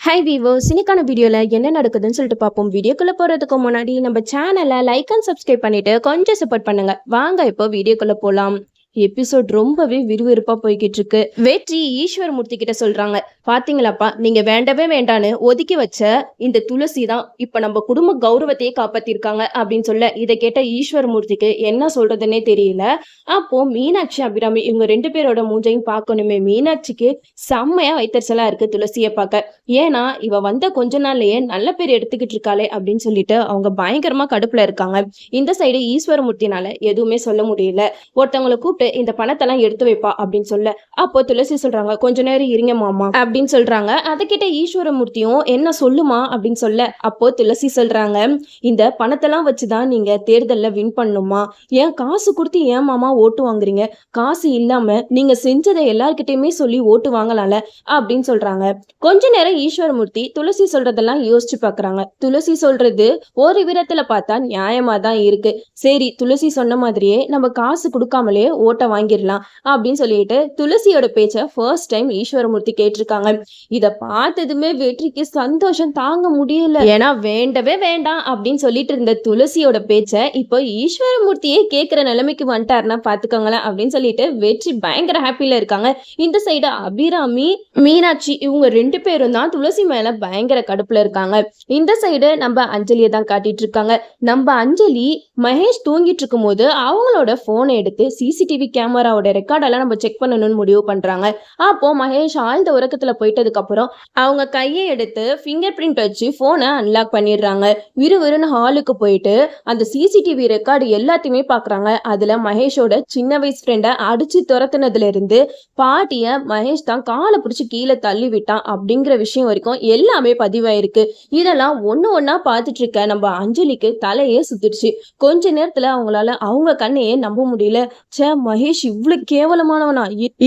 High viewers, இன்னைக்கான வீடியோவில் என்ன நடக்குதுன்னு சொல்லிட்டு பார்ப்போம். வீடியோக்குள்ளே போகிறதுக்கு முன்னாடி நம்ம சேனலை லைக் அண்ட் சப்ஸ்கிரைப் பண்ணிட்டு கொஞ்சம் சப்போர்ட் பண்ணுங்க. வாங்க இப்போ வீடியோக்குள்ளே போகலாம். எபிசோட் ரொம்பவே விறுவிறுப்பா போய்கிட்டு இருக்கு. வெற்றி ஈஸ்வரமூர்த்தி கிட்ட சொல்றாங்க, பாத்தீங்களாப்பா, நீங்க வேண்டவே வேண்டான்னு ஒதுக்கி வச்ச இந்த துளசி தான் இப்ப நம்ம குடும்ப கௌரவத்தையே காப்பாத்திருக்காங்க அப்படின்னு சொல்ல, இதை கேட்ட ஈஸ்வரமூர்த்திக்கு என்ன சொல்றதுன்னே தெரியல. அப்போ மீனாட்சி அபிராமி இவங்க ரெண்டு பேரோட மூஞ்சையும் பார்க்கணுமே. மீனாட்சிக்கு செம்மையா வைத்தறிச்சலா இருக்கு துளசியை பார்க்க. ஏன்னா இவ வந்த கொஞ்ச நாள்லயே நல்ல பேர் எடுத்துக்கிட்டு இருக்காளே அப்படின்னு சொல்லிட்டு அவங்க பயங்கரமா கடுப்புல இருக்காங்க. இந்த சைடு ஈஸ்வரமூர்த்தினால எதுவுமே சொல்ல முடியல. ஒருத்தவங்களை கூப்பிட்டு இந்த பணத்தெல்லாம் எடுத்து வைப்பா அப்படின்னு சொல்ல, அப்போ துளசி சொல்றாங்க, கொஞ்ச நேரம் இருங்க மாமா அப்படின்னு சொல்றாங்க. அதை கிட்ட ஈஸ்வரமூர்த்தியும் என்ன சொல்லுமா அப்படின்னு சொல்ல, அப்போ துளசி சொல்றாங்க, இந்த பணத்தெல்லாம் வச்சுதான் நீங்க தேர்தல்ல வின் பண்ணுமா? ஏன் காசு கொடுத்து ஏன் மாமா ஓட்டு வாங்குறீங்க? காசு இல்லாம நீங்க செஞ்சதை எல்லார்கிட்டயுமே சொல்லி ஓட்டு வாங்கலாம்ல அப்படின்னு சொல்றாங்க. கொஞ்ச நேரம் ஈஸ்வரமூர்த்தி துளசி சொல்றதெல்லாம் யோசிச்சு பாக்குறாங்க. துளசி சொல்றது ஒரு விதத்துல பார்த்தா நியாயமா தான் இருக்கு. சரி, துளசி சொன்ன மாதிரியே நம்ம காசு கொடுக்காமலே ஓட்ட வாங்கிடலாம் அப்படின்னு சொல்லிட்டு துளசியோட பேச்ச ஃபர்ஸ்ட் டைம் ஈஸ்வரமூர்த்தி கேட்டிருக்காங்க. இத பார்த்ததுமே வெற்றிக்கு சந்தோஷம் தாங்க முடியல. ஏன்னா வேண்டவே வேண்டாம் அப்படின்னு சொல்லிட்டு இருந்த துளசியோட பேச்ச இப்போ ஈஸ்வரமூர்த்தியே கேட்கிற நிலைமைக்கு வந்துட்டாருன்னா பாத்துக்கோங்களேன் அப்படின்னு சொல்லிட்டு வெற்றி பயங்கர ஹாப்பில இருக்காங்க. இந்த சைடு அபிராமி, மீனாட்சி இவங்க ரெண்டு பேரும் தான் துளசி மேல பயங்கர கடுப்புல இருக்காங்க. இந்த சைடு நம்ம அஞ்சலியை தான் காட்டிட்டு இருக்காங்க. நம்ம அஞ்சலி மகேஷ் தூங்கிட்டு இருக்கும் போது அவங்களோட போனை எடுத்து சிசிடிவி கேமராவோட ரெக்கார்டெல்லாம் நம்ம செக் பண்ணணும்னு முடிவு பண்றாங்க. அப்போ மகேஷ் ஆழ்ந்த உறக்கத்துல போயிட்டதுக்கு அப்புறம் அவங்க கையை எடுத்து ஃபிங்கர் பிரிண்ட் வச்சு போனை அன்லாக் பண்ணிடுறாங்க. விறுவிறுன்னு ஹாலுக்கு போயிட்டு அந்த சிசிடிவி ரெக்கார்டு எல்லாத்தையுமே பாக்குறாங்க. அதுல மகேஷோட சின்ன வயசு ஃப்ரெண்டை அடிச்சு துரத்துனதுல இருந்து பாட்டிய மகேஷ் தான் காலை பிடிச்சி கீழே தள்ளி விட்டான் அப்படிங்கிற விஷயம் வரைக்கும் எல்லாமே பதிவாயிருக்கு. இதெல்லாம் ஒண்ணு ஒன்னா பார்த்துட்டு இருக்க நம்ம அஞ்சலிக்கு தலையே சுத்திடுச்சு. கொஞ்ச நேரத்துல அவங்களால அவங்க கண்ணையே நம்ப முடியல. மகேஷ் இவ்வளவு கேவலமானவனா?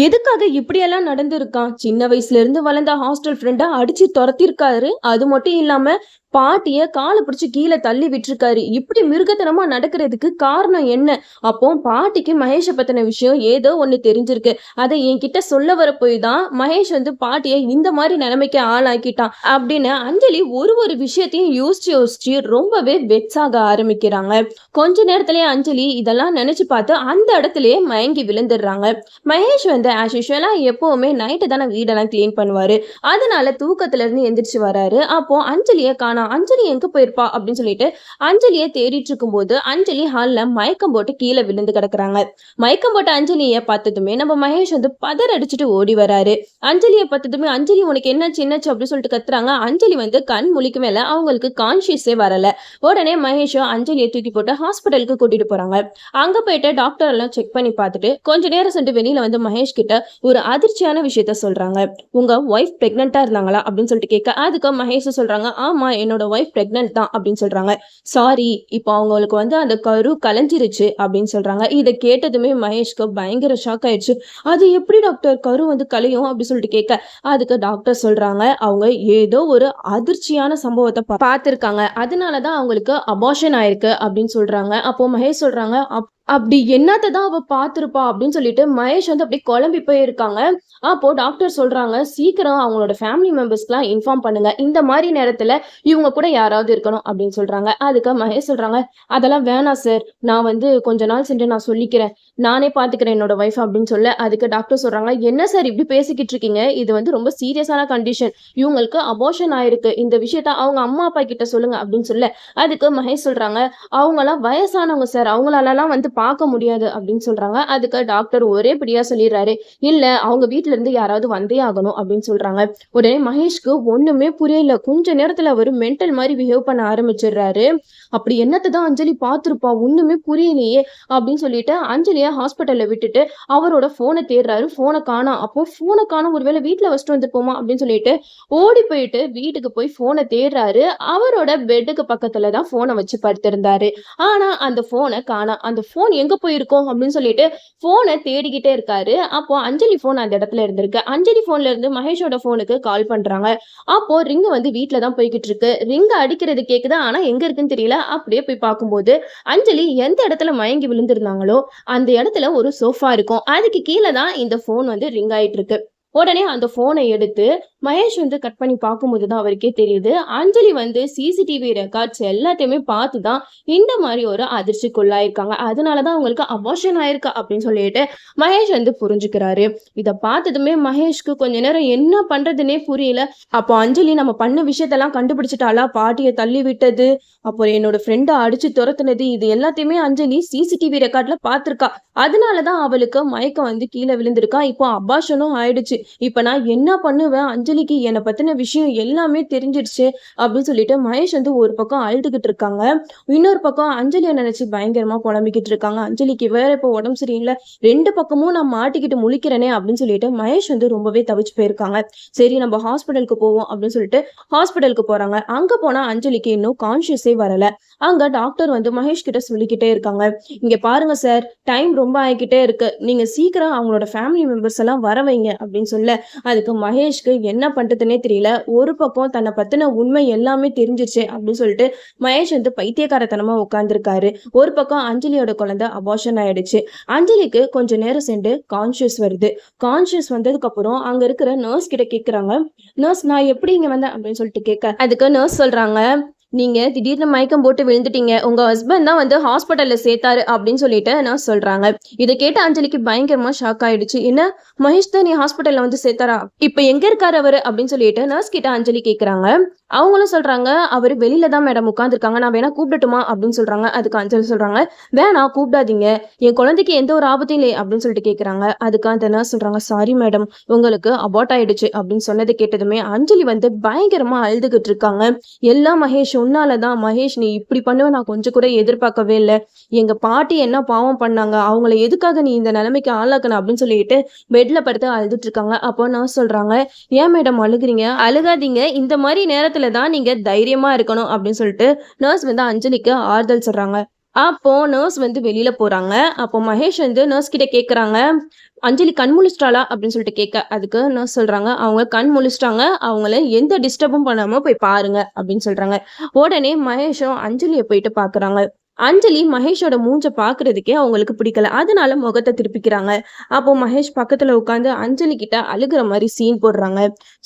எதுக்காக இப்படியெல்லாம் நடந்திருக்கான்? சின்ன வயசுல இருந்து வளர்ந்த ஹாஸ்டல் ஃப்ரெண்டை அடிச்சு துரத்திருக்காரு. அது மட்டும் இல்லாம பாட்டிய காலை பிடிச்சு கீழே தள்ளி விட்டுருக்காரு. இப்படி மிருகத்தனமா நடக்கிறதுக்கு காரணம் என்ன? அப்போ பாட்டிக்கு மகேஷை பத்தின விஷயம் ஏதோ ஒண்ணு தெரிஞ்சிருக்கு. அதை என்கிட்ட சொல்ல வர போய் தான் மகேஷ் பாட்டியை இந்த மாதிரி நிலைமைக்கு ஆளாக்கிட்டான் அப்படின்னு அஞ்சலி ஒரு விஷயத்தையும் யோசிச்சு ரொம்பவே வெக்ஸாக ஆரம்பிக்கிறாங்க. கொஞ்ச நேரத்திலேயே அஞ்சலி இதெல்லாம் நினைச்சு பார்த்து அந்த இடத்துலயே மயங்கி விழுந்துடுறாங்க. மகேஷ் ஆஸ் யூஷுவலா எப்பவுமே நைட்டு தானே வீடெல்லாம் கிளீன் பண்ணுவாரு. அதனால தூக்கத்துல இருந்து எந்திரிச்சு வராரு. அப்போ அஞ்சலியை காணா. அஞ்சலி எங்க போயிருப்பா அப்படின்னு சொல்லிட்டு அஞ்சலியை தேடிட்டு இருக்கும் போது அஞ்சலி ஹால்ல மயக்கம் போட்டு கீழே விழுந்து கிடக்குறாங்க. மயக்கம் போட்ட அஞ்சலியை பார்த்ததுமே நம்ம மகேஷ் பதற அடிச்சுட்டு ஓடி வராரு. அஞ்சலியை பார்த்ததுமே, அஞ்சலி உனக்கு என்னாச்சு என்னாச்சு அப்படின்னு சொல்லிட்டு கத்துறாங்க. அஞ்சலி கண் முழிக்க மேல அவங்களுக்கு கான்சியஸே வரல. உடனே மகேஷும் அஞ்சலியை தூக்கி போட்டு ஹாஸ்பிட்டலுக்கு கூட்டிட்டு போறாங்க. அங்க போயிட்டு டாக்டர் எல்லாம் செக் பண்ணி பார்த்துட்டு கொஞ்ச நேரம் சென்று வெளியில மகேஷ் கிட்ட ஒரு அதிர்ச்சியான விஷயத்த சொல்றாங்க. உங்க ஒய்ஃப் பிரெக்னெண்டா இருந்தாங்களா அப்படின்னு சொல்லிட்டு கேட்க, அதுக்கு மகேஷ் சொல்றாங்க, ஆமா என்னோட ஒய்ஃப் பிரெக்னென்ட் தான் அப்படின்னு சொல்றாங்க. சாரி, இப்போ அவங்களுக்கு அந்த கரு கலைஞ்சிருச்சு அப்படின்னு சொல்றாங்க. இதை கேட்டதுமே மகேஷ்க்கு பயங்கர ஷாக் ஆயிடுச்சு. அது எப்படி டாக்டர் கரு கலையும் அப்படின்னு சொல்லிட்டு கேட்க, அதுக்கு டாக்டர் சொல்றாங்க, அவங்க ஏதோ ஒரு அதிர்ச்சியான சம்பவத்தை பார்த்திருக்காங்க. அதனாலதான் அவங்களுக்கு அபார்ஷன் ஆயிருக்கு அப்படின்னு சொல்றாங்க. அப்போ மகேஷ் சொல்றாங்க, அப்படி என்னத்தை தான் அவ பார்த்துருப்பா அப்படின்னு சொல்லிட்டு மகேஷ் அப்படி குழம்பி போயிருக்காங்க. அப்போ டாக்டர் சொல்றாங்க, சீக்கிரம் அவங்களோட ஃபேமிலி மெம்பர்ஸ்க்குலாம் இன்ஃபார்ம் பண்ணுங்க, இந்த மாதிரி நேரத்துல இவங்க கூட யாராவது இருக்கணும் அப்படின்னு சொல்றாங்க. அதுக்கு மகேஷ் சொல்றாங்க, அதெல்லாம் வேணாம் சார், நான் கொஞ்ச நாள் சென்று நான் சொல்லிக்கிறேன், நானே பாத்துக்கிறேன் என்னோட ஒய்ஃப் அப்படின்னு சொல்ல, அதுக்கு டாக்டர் சொல்றாங்க, என்ன சார் இப்படி பேசிக்கிட்டு இருக்கீங்க? இது ரொம்ப சீரியஸான கண்டிஷன், இவங்களுக்கு அபார்ஷன் ஆயிருக்கு, இந்த விஷயத்த அவங்க அம்மா அப்பா கிட்ட சொல்லுங்க அப்படின்னு சொல்ல, அதுக்கு மகேஷ் சொல்றாங்க, அவங்களாம் வயசானவங்க சார், அவங்களாலாம் பார்க்க முடியாது அப்படின்னு சொல்றாங்க. அதுக்கு டாக்டர் ஒரே படியா சொல்லிடுறாரு, இல்ல அவங்க வீட்டுல இருந்து யாராவது வந்தே ஆகணும் அப்படின்னு சொல்றாங்க. உடனே மகேஷ்க்கு ஒண்ணுமே புரியல. கொஞ்ச நேரத்துல அவர் மென்டல் மாதிரி பிஹேவ் பண்ண ஆரம்பிச்சிடுறாரு. அப்படி என்னத்தை தான் அஞ்சலி பார்த்துருப்பா, ஒண்ணுமே புரியலையே அப்படின்னு சொல்லிட்டு அஞ்சலியா ஹாஸ்பிட்டல்ல விட்டுட்டு அவரோட போனை தேடுறாரு. போனை காணோம். அப்போ போனை காணோம், ஒருவேளை வீட்டுல வச்சுட்டு வந்துருப்போமா அப்படின்னு சொல்லிட்டு ஓடி போயிட்டு வீட்டுக்கு போய் போனை தேடுறாரு. அவரோட பெட்டுக்கு பக்கத்துலதான் போனை வச்சு படுத்திருந்தாரு. ஆனா அந்த போனை காணோம். அந்த போன் எங்க போயிருக்கோம் அப்படின்னு சொல்லிட்டு போனை தேடிக்கிட்டே இருக்காரு. அப்போ அஞ்சலி போன் அந்த இடத்துல இருந்திருக்கு. அஞ்சலி போன்ல இருந்து மகேஷோட போனுக்கு கால் பண்றாங்க. அப்போ ரிங் வீட்டுல தான் போய்கிட்டு இருக்கு. ரிங் அடிக்கிறது கேக்குது, ஆனா எங்க இருக்குன்னு தெரியல. அப்படியே போய் பார்க்கும்போது அஞ்சலி எந்த இடத்துல மயங்கி விழுந்திருந்தாங்களோ அந்த இடத்துல ஒரு சோஃபா இருக்கும். அதுக்கு கீழே தான் இந்த போன் ரிங் ஆயிட்டு இருக்கு. உடனே அந்த போனை எடுத்து மகேஷ் வந்து கட் பண்ணி பார்க்கும்போது தான் அவருக்கே தெரியுது அஞ்சலி வந்து சிசிடிவி ரெக்கார்ட்ஸ் எல்லாத்தையுமே பார்த்து தான் இந்த மாதிரி ஒரு அதிர்ச்சிக்குள்ளாயிருக்காங்க. அதனாலதான் அவங்களுக்கு அபார்ஷன் ஆயிருக்கு அப்படின்னு சொல்லிட்டு மகேஷ் வந்து புரிஞ்சுக்கிறாரு. இத பார்த்ததுமே மகேஷ்க்கு கொஞ்ச நேரம் என்ன பண்றதுன்னே புரியல. அப்போ அஞ்சலி நம்ம பண்ண விஷயத்தெல்லாம் கண்டுபிடிச்சிட்டாளா? பாட்டியை தள்ளி விட்டது, அப்புறம் என்னோட ஃப்ரெண்டை அடிச்சு துரத்துனது, இது எல்லாத்தையுமே அஞ்சலி சிசிடிவி ரெக்கார்ட்ல பார்த்திருக்கா. அதனாலதான் அவளுக்கு மயக்கம் வந்து கீழே விழுந்திருக்கா. இப்போ அபார்ஷனும் ஆயிடுச்சு. இப்ப நான் என்ன பண்ணுவேன்? அஞ்சலிக்கு என்னை பத்தின விஷயம் எல்லாமே தெரிஞ்சிடுச்சு அப்படின்னு சொல்லிட்டு மகேஷ் வந்து ஒரு பக்கம் அழுதுகிட்டு இருக்காங்க. இன்னொரு பக்கம் அஞ்சலியை நினைச்சு பயங்கரமா புலம்பிக்கிட்டு இருக்காங்க. அஞ்சலிக்கு வேற இப்போ உடம்பு சரியில்லை, ரெண்டு பக்கமும் நான் மாட்டிக்கிட்டு முழிக்கிறேனே அப்படின்னு சொல்லிட்டு மகேஷ் வந்து ரொம்பவே தவிச்சு போயிருக்காங்க. சரி நம்ம ஹாஸ்பிட்டலுக்கு போவோம் அப்படின்னு சொல்லிட்டு ஹாஸ்பிட்டலுக்கு போறாங்க. அங்க போனா அஞ்சலிக்கு இன்னும் கான்சியஸே வரல. அங்க டாக்டர் வந்து மகேஷ் கிட்ட சொல்லிக்கிட்டே இருக்காங்க, இங்க பாருங்க சார், டைம் ரொம்ப ஆகிக்கிட்டே இருக்கு, நீங்க சீக்கிரம் அவங்களோட ஃபேமிலி மெம்பர்ஸ் எல்லாம் வர வைங்க அப்படின்னு சொல்ல, அதுக்கு மகேஷ்க்கு என்ன பண்றதுன்னே தெரியல. ஒரு பக்கம் தன்னை பத்தின உண்மை எல்லாமே தெரிஞ்சிருச்சு அப்படின்னு சொல்லிட்டு மகேஷ் வந்து பைத்தியக்காரத்தனமா உட்கார்ந்துருக்காரு. ஒரு பக்கம் அஞ்சலியோட குழந்தை அபார்ஷன் ஆயிடுச்சு. அஞ்சலிக்கு கொஞ்ச நேரம் சென்று கான்சியஸ் வருது. கான்சியஸ் வந்ததுக்கு அப்புறம் அங்க இருக்கிற நர்ஸ் கிட்ட கேக்குறாங்க, நர்ஸ் நான் எப்படி இங்க வந்தேன் அப்படின்னு சொல்லிட்டு கேட்க, அதுக்கு நர்ஸ் சொல்றாங்க, நீங்க திடீர்னு மயக்கம் போட்டு விழுந்துட்டீங்க, உங்க ஹஸ்பண்ட் தான் வந்து ஹாஸ்பிட்டல்ல சேர்த்தாரு அப்படின்னு சொல்லிட்டு நான் சொல்றாங்க. இதை கேட்ட அஞ்சலிக்கு பயங்கரமா ஷாக் ஆயிடுச்சு. என்ன, மகேஷ் தான் நீ ஹாஸ்பிட்டல்ல வந்து சேர்த்தாரா? இப்ப எங்க இருக்காரு அவரு அப்படின்னு சொல்லிட்டு நர்ஸ் கிட்ட அஞ்சலி கேக்குறாங்க. அவங்களும் சொல்றாங்க, அவரு வெளியில தான் மேடம் உட்காந்துருக்காங்க, நான் வேணா கூப்பிடட்டுமா அப்படின்னு சொல்றாங்க. அதுக்கு அஞ்சலி சொல்றாங்க, வேணா கூப்பிடாதீங்க, என் குழந்தைக்கு எந்த ஒரு ஆபத்தும் இல்லை அப்படின்னு சொல்லிட்டு கேக்குறாங்க. அதுக்கு அந்த நர்ஸ் சொல்றாங்க, சாரி மேடம், உங்களுக்கு அபார்ட் ஆயிடுச்சு அப்படின்னு சொன்னதை கேட்டதுமே அஞ்சலி வந்து பயங்கரமா அழுதுகிட்டு இருக்காங்க. எல்லாம் மகேஷ் உன்னாலதான், மகேஷ் நீ இப்படி பண்ணுவ நான் கொஞ்சம் கூட எதிர்பார்க்கவே இல்லை, எங்க பாட்டி என்ன பாவம் பண்ணாங்க, அவங்கள எதுக்காக நீ இந்த நிலைமைக்கு ஆளாக்கணும் அப்படின்னு சொல்லிட்டு பெட்ல படுத்து அழுதுட்டு இருக்காங்க. அப்போ நர்ஸ் சொல்றாங்க, ஏன் மேடம் அழுகுறீங்க? அழுகாதீங்க, இந்த மாதிரி நேரத்துல தான் நீங்க தைரியமா இருக்கணும் அப்படின்னு சொல்லிட்டு நர்ஸ் வந்து அஞ்சலிக்கு ஆறுதல் சொல்றாங்க. அப்போ நர்ஸ் வந்து வெளியில போறாங்க. அப்போ மகேஷ் வந்து நர்ஸ் கிட்ட கேக்குறாங்க, அஞ்சலி கண் முழிச்சிட்டாளா அப்படின்னு சொல்லிட்டு கேட்க, அதுக்கு நர்ஸ் சொல்றாங்க, அவங்க கண் முழிச்சிட்டாங்க, அவங்கள எந்த டிஸ்டர்பும் பண்ணாம போய் பாருங்க அப்படின்னு சொல்றாங்க. உடனே மகேஷும் அஞ்சலியை போயிட்டு பாக்குறாங்க. அஞ்சலி மகேஷோட மூஞ்ச பாக்குறதுக்கே அவங்களுக்கு பிடிக்கல. அதனால முகத்தை திருப்பிக்கிறாங்க. அப்போ மகேஷ் பக்கத்துல உட்காந்து அஞ்சலி கிட்ட அழுகிற மாதிரி சீன் போடுறாங்க.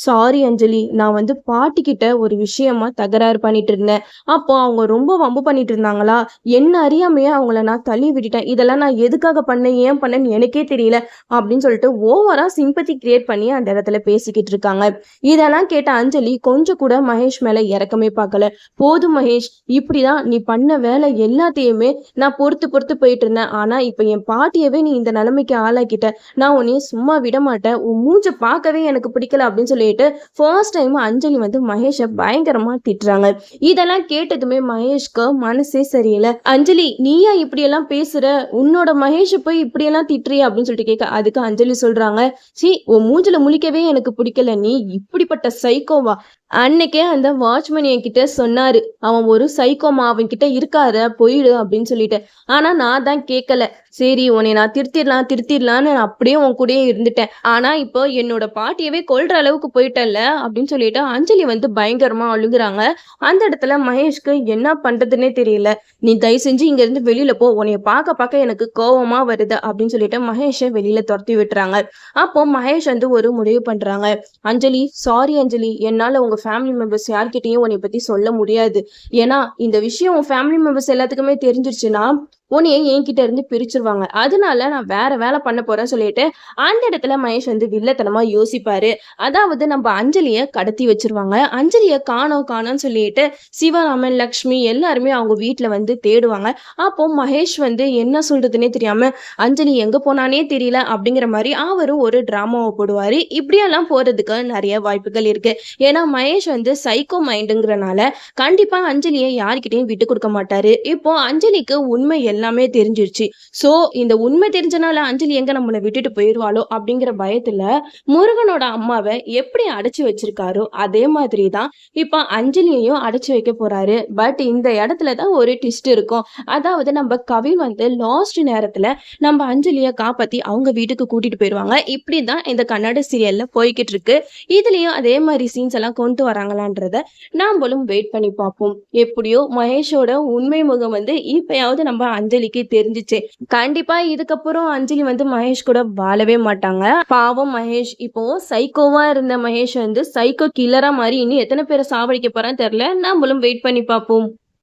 சாரி அஞ்சலி, நான் வந்து பாட்டி கிட்ட ஒரு விஷயமா தகராறு பண்ணிட்டு இருந்தேன், அப்போ அவங்க ரொம்ப வம்பு பண்ணிட்டு இருந்தாங்களா, என்ன அறியாமையே அவங்கள நான் தள்ளி விட்டுட்டேன், இதெல்லாம் நான் எதுக்காக பண்ணேன், ஏன் பண்ணேன்னு எனக்கே தெரியல அப்படின்னு சொல்லிட்டு ஓவரா சிம்பத்தி கிரியேட் பண்ணி அந்த இடத்துல பேசிக்கிட்டு இருக்காங்க. இதெல்லாம் கேட்ட அஞ்சலி கொஞ்சம் கூட மகேஷ் மேல இறக்கமே பார்க்கல. போதும் மகேஷ், இப்படிதான் நீ பண்ண வேலை எல்லாத்தையுமே நான் பொறுத்து பொறுத்து போயிட்டு இருந்தேன், ஆனா இப்ப என் பாட்டியவே நீ இந்த நிலைமைக்கு ஆளாக்கிட்ட, நான் உன்னைய சும்மா விட மாட்டேன், உன் மூஞ்ச பார்க்கவே எனக்கு பிடிக்கல அப்படின்னு சொல்லிட்டு ஃபர்ஸ்ட் டைம் அஞ்சலி வந்து மகேஷை பயங்கரமா திட்டுறாங்க. இதெல்லாம் கேட்டதுமே மகேஷ்க்கு மனசே சரியில்லை. அஞ்சலி நீயா இப்படி எல்லாம் பேசுற, உன்னோட மகேஷ போய் இப்படி எல்லாம் திட்டுறிய அப்படின்னு சொல்லிட்டு கேட்க, அதுக்கு அஞ்சலி சொல்றாங்க, சி உன் மூஞ்சில முழிக்கவே எனக்கு பிடிக்கல, நீ இப்படிப்பட்ட சைக்கோவா, அன்னைக்கே அந்த வாட்ச்மேன் என்கிட்ட சொன்னாரு, அவன் ஒரு சைக்கோமா, அவன் கிட்ட இருக்காரு போயிடு அப்படின்னு சொல்லிட்டு, ஆனா நான் தான் கேட்கல, சரி உன்னை நான் திருத்திடலான்னு நான் அப்படியே உன் கூடயே இருந்துட்டேன், ஆனா இப்போ என்னோட பாட்டியவே கொல்ற அளவுக்கு போயிட்டல்ல அப்படின்னு சொல்லிட்டு அஞ்சலி வந்து பயங்கரமா அழுகுறாங்க. அந்த இடத்துல மகேஷ்க்கு என்ன பண்றதுன்னே தெரியல. நீ தயவு செஞ்சு இங்க இருந்து வெளியில போ, உன்னைய பார்க்க எனக்கு கோவமா வருது அப்படின்னு சொல்லிட்டு மகேஷை வெளியில துரத்தி விட்டுறாங்க. அப்போ மகேஷ் வந்து ஒரு முடிவு பண்றாங்க, அஞ்சலி சாரி அஞ்சலி, என்னால உங்க ஃபேமிலி மெம்பர்ஸ் யார்கிட்டயும் உன்னை பத்தி சொல்ல முடியாது, ஏன்னா இந்த விஷயம் உன் ஃபேமிலி மெம்பர்ஸ் எல்லாத்துக்குமே தெரிஞ்சிருச்சுன்னா உன்னைய என்கிட்ட இருந்து பிரிச்சிருவாங்க, அதனால நான் வேற வேலை பண்ண போறேன்னு சொல்லிட்டு அந்த இடத்துல மகேஷ் வந்து வில்லத்தனமா யோசிப்பாரு. அதாவது நம்ம அஞ்சலிய கடத்தி வச்சிருவாங்க. அஞ்சலிய காணோம்னு சொல்லிட்டு சிவராமன் லக்ஷ்மி எல்லாருமே அவங்க வீட்டுல வந்து தேடுவாங்க. அப்போ மகேஷ் வந்து என்ன சொல்றதுன்னே தெரியாம அஞ்சலி எங்க போனானே தெரியல அப்படிங்கிற மாதிரி அவரும் ஒரு டிராமாவை போடுவாரு. இப்படியெல்லாம் போறதுக்கு நிறைய வாய்ப்புகள் இருக்கு. ஏன்னா மகேஷ் வந்து சைக்கோ மைண்டுங்கிறனால கண்டிப்பா அஞ்சலியை யார்கிட்டயும் விட்டு கொடுக்க மாட்டாரு. இப்போ அஞ்சலிக்கு உண்மை எல்லாமே தெரிஞ்சிருச்சு. சோ இந்த உண்மை தெரிஞ்சனால அஞ்சலி எங்க நம்மளை விட்டுட்டு போயிருவாளோ அப்படிங்கிற பயத்துல முருகனோட அம்மாவை எப்படி அடைச்சு வச்சிருக்காரோ அதே மாதிரிதான் இப்ப அஞ்சலியையும் அடைச்சு வைக்க போறாரு. பட் இந்த இடத்துலதான் ஒரு ட்விஸ்ட் இருக்கும். அதாவது நம்ம கவின் வந்து லாஸ்ட் நேரத்துல நம்ம அஞ்சலியை காப்பாத்தி அவங்க வீட்டுக்கு கூட்டிட்டு போயிருவாங்க. இப்படிதான் இந்த கன்னட சீரியல்ல போய்கிட்டு இருக்கு. இதுலயும் அதே மாதிரி சீன்ஸ் எல்லாம் கொண்டு வராங்களான்றத நாமளும் வெயிட் பண்ணி பார்ப்போம். எப்படியோ மகேஷோட உண்மை முகம் வந்து இப்பயாவது நம்ம அஞ்சலிக்கு தெரிஞ்சுச்சு. கண்டிப்பா இதுக்கப்புறம் அஞ்சலி வந்து மகேஷ் கூட வாழவே மாட்டாங்க. பாவம் மகேஷ். இப்போ சைக்கோவா இருந்த மகேஷ் வந்து சைக்கோ கில்லரா மாறி இன்னும் எத்தனை பேரை சாவடிக்க போறான்னு தெரியல. நம்மளும் வெயிட் பண்ணி பார்ப்போம்.